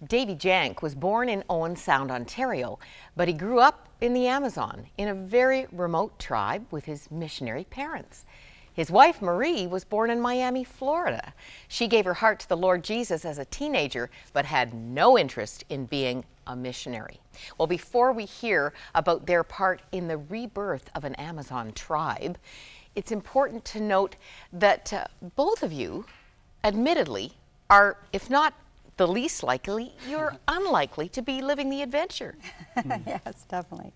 Davey Jank was born in Owen Sound, Ontario, but he grew up in the Amazon in a very remote tribe with his missionary parents. His wife, Marie, was born in Miami, Florida. She gave her heart to the Lord Jesus as a teenager, but had no interest in being a missionary. Well, before we hear about their part in the rebirth of an Amazon tribe, it's important to note that both of you, admittedly, are, if not the least likely, you're unlikely to be living the adventure. Yes, definitely.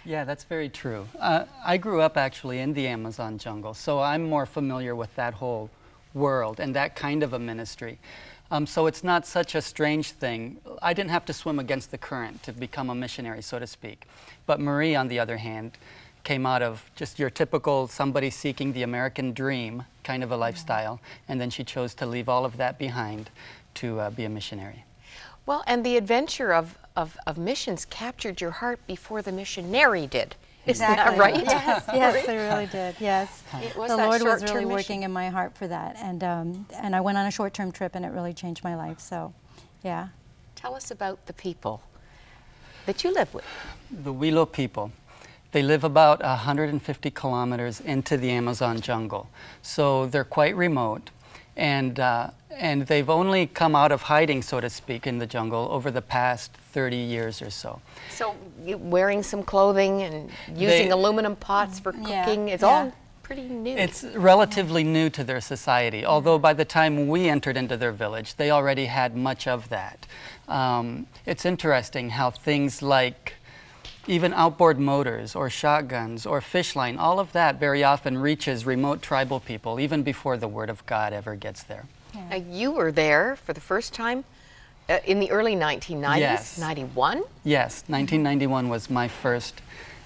Yeah, that's very true. I grew up actually in the Amazon jungle, so I'm more familiar with that whole world and that kind of a ministry. So it's not such a strange thing. I didn't have to swim against the current to become a missionary, so to speak. But Marie, on the other hand, came out of just your typical somebody seeking the American dream kind of a lifestyle, and then she chose to leave all of that behind to be a missionary. Well, and the adventure of missions captured your heart before the missionary did. Isn't that right? Yes, yes, it really did. Yes, the Lord was really working in my heart for that, and I went on a short-term trip, and it really changed my life. So, yeah. Tell us about the people that you live with. The Wilo people. They live about 150 kilometers into the Amazon jungle, so they're quite remote, and they've only come out of hiding, so to speak, in the jungle over the past 30 years or so. So wearing some clothing and using aluminum pots for cooking, it's all pretty new. It's relatively new to their society, although by the time we entered into their village, they already had much of that. It's interesting how things like even outboard motors or shotguns or fish line, all of that very often reaches remote tribal people even before the Word of God ever gets there. Yeah. You were there for the first time in the early 1990s, yes. 91? Yes, 1991 was my first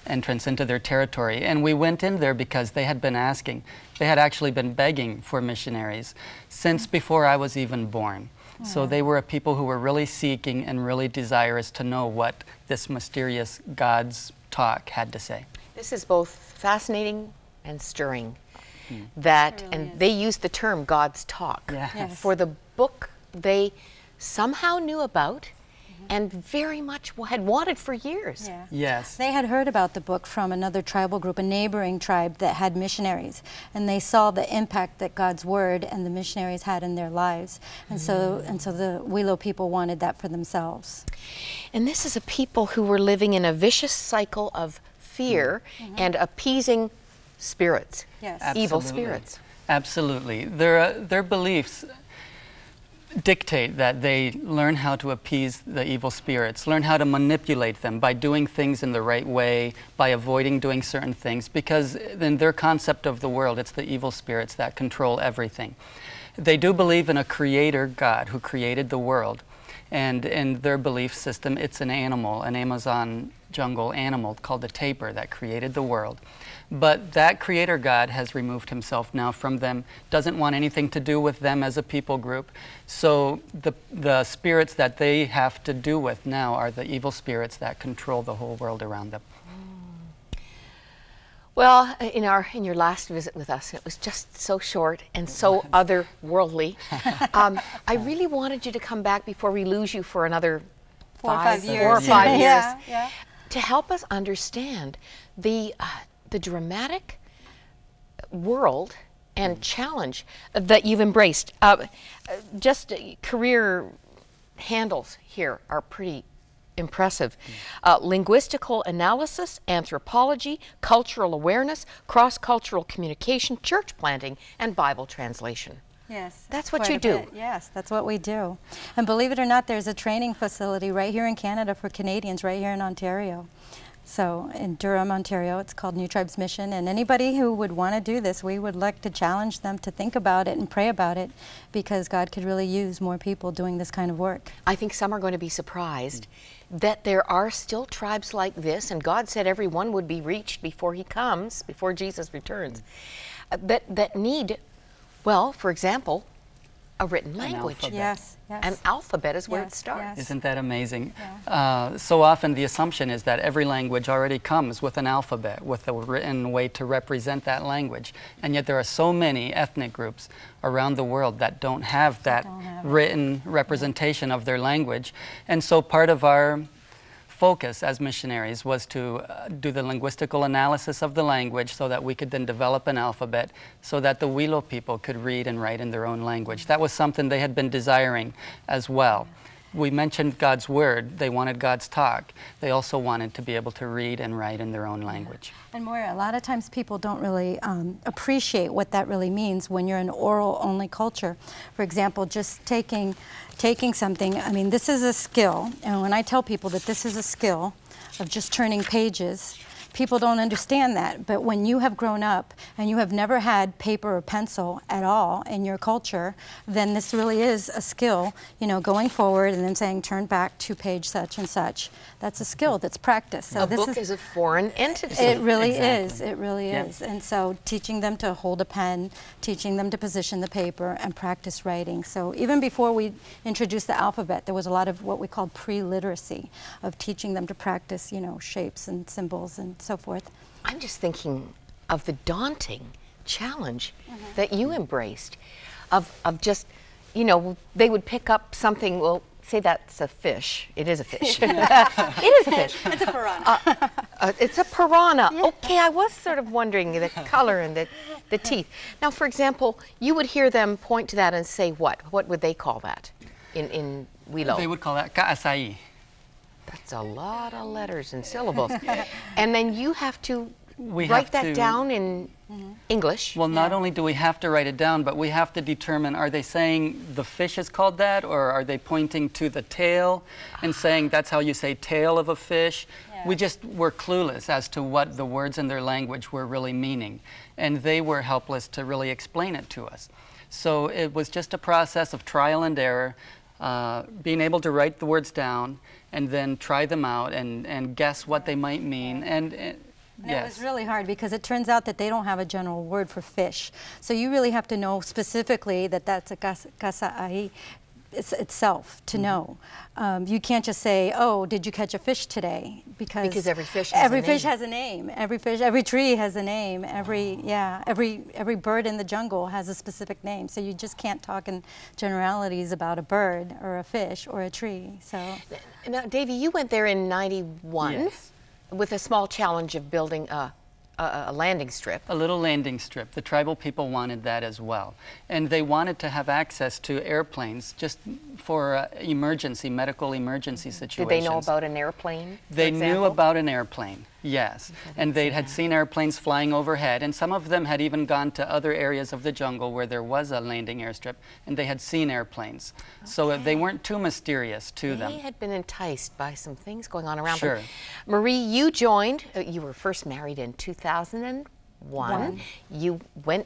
entrance into their territory. And we went in there because they had been asking, they had actually been begging for missionaries since before I was even born. So they were a people who were really seeking and really desirous to know what this mysterious God's talk had to say. This is both fascinating and stirring. That, really and they used the term God's talk for the book they somehow knew about and very much had wanted for years. Yeah. Yes. They had heard about the book from another tribal group, a neighboring tribe that had missionaries, and they saw the impact that God's word and the missionaries had in their lives. And so the Wilo people wanted that for themselves. And this is a people who were living in a vicious cycle of fear and appeasing spirits, evil spirits. Absolutely. Their beliefs dictate that they learn how to appease the evil spirits, learn how to manipulate them by doing things in the right way, by avoiding doing certain things, because in their concept of the world, it's the evil spirits that control everything. They do believe in a creator God who created the world, and in their belief system, it's an animal, an Amazon jungle animal called the tapir that created the world. But that creator God has removed himself now from them, doesn't want anything to do with them as a people group. So the spirits that they have to do with now are the evil spirits that control the whole world around them. Well, in your last visit with us, it was just so short and so otherworldly. I really wanted you to come back before we lose you for another 4 or 5 years, to help us understand the dramatic world and challenge that you've embraced. Just career handles here are pretty impressive. Linguistical analysis, anthropology, cultural awareness, cross-cultural communication, church planting, and Bible translation. Yes. That's what you do. Yes, that's what we do. And believe it or not, there's a training facility right here in Canada for Canadians, right here in Ontario. So in Durham, Ontario, it's called New Tribes Mission, and anybody who would want to do this, we would like to challenge them to think about it and pray about it, because God could really use more people doing this kind of work. I think some are going to be surprised that there are still tribes like this, and God said everyone would be reached before he comes, before Jesus returns, that need, well, for example, a written language. alphabet. Yes, yes. An alphabet is where it Yes, starts. yes. Isn't that amazing? Yeah. So often the assumption is that every language already comes with an alphabet, with a written way to represent that language. And yet there are so many ethnic groups around the world that don't have that written representation of their language. And so part of our focus as missionaries was to do the linguistical analysis of the language so that we could then develop an alphabet so that the Wilo people could read and write in their own language. That was something they had been desiring as well. We mentioned God's Word. They wanted God's talk. They also wanted to be able to read and write in their own language. And Moira, a lot of times people don't really appreciate what that really means when you're an oral-only culture. For example, just taking something, I mean, this is a skill, and when I tell people that this is a skill of just turning pages, people don't understand that. But when you have grown up and you have never had paper or pencil at all in your culture, then this really is a skill, you know, going forward and then saying turn back to page such and such. That's a skill that's practiced. So A book is a foreign entity. it really Exactly. is. It really Yep. is. And so teaching them to hold a pen, teaching them to position the paper and practice writing. So even before we introduced the alphabet, there was a lot of what we called pre-literacy of teaching them to practice, you know, shapes and symbols and so forth. I'm just thinking of the daunting challenge that you embraced of just, you know, they would pick up something, well, say that's a fish. It is a fish. It is a fish. It's a piranha. It's a piranha. Okay, I was sort of wondering the color and the teeth. Now, for example, you would hear them point to that and say what? What would they call that in Wilo? They would call that ka'asai. That's a lot of letters and syllables. And then you have to We write have that to- down in English. Well, not only do we have to write it down, but we have to determine, are they saying the fish is called that, or are they pointing to the tail and saying that's how you say tail of a fish? Yeah. We just were clueless as to what the words in their language were really meaning, and they were helpless to really explain it to us. So it was just a process of trial and error, being able to write the words down and then try them out and guess what they might mean. And And it was really hard because it turns out that they don't have a general word for fish. So you really have to know specifically that that's a kasa'ai itself to know. You can't just say, oh, did you catch a fish today? Because every fish has a name. fish has a name. Every tree has a name. Every bird in the jungle has a specific name. So you just can't talk in generalities about a bird or a fish or a tree. So Now, Davey, you went there in '91 Yes. with a small challenge of building a landing strip. A little landing strip. The tribal people wanted that as well. And they wanted to have access to airplanes just for medical emergency situations. Did they know about an airplane? for They knew example? about an airplane, yes. And they had seen airplanes flying overhead, and some of them had even gone to other areas of the jungle where there was a landing airstrip, and they had seen airplanes. So they weren't too mysterious to them. They had been enticed by some things going on around Sure. them. Marie, you joined, you were first married in 2001. You went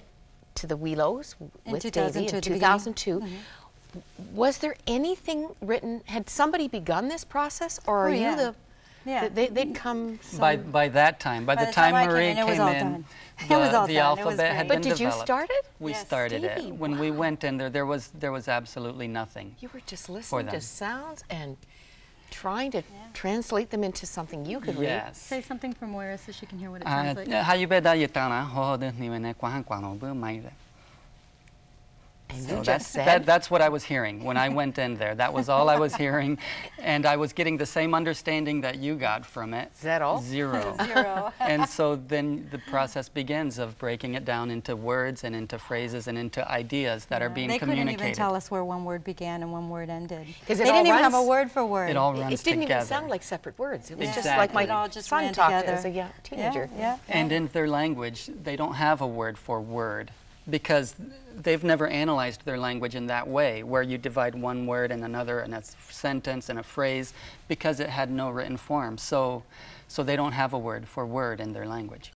to the Wilos In with 2002, Davey in the beginning. 2002. Was there anything written, had somebody begun this process, or are Oh, you yeah. the, Yeah. they'd come By that time, by By the the time time I came Marie in, it was came all in, done. It was all the done. It was alphabet had great. been But did you developed. start it? We Yes. started Davey, it. When we went in there was absolutely nothing. You were just listening to them. sounds and trying to translate them into something you could read. Yes. say something for Moira so she can hear what it sounds like. And So you just said, that's what I was hearing when I went in there. That was all I was hearing, and I was getting the same understanding that you got from it. Is that all? Zero. Zero. And so then the process begins of breaking it down into words and into phrases and into ideas that are being They couldn't communicated. even tell us where one word began and one word ended. 'Cause They it all didn't even have a runs- word for word. It all It runs didn't together. even sound like separate words. It was just Exactly. like my It all just son ran talked together. as a young teenager. Yeah. And in their language, they don't have a word for word because they've never analyzed their language in that way, where you divide one word and another and a sentence and a phrase, because it had no written form. So they don't have a word for word in their language.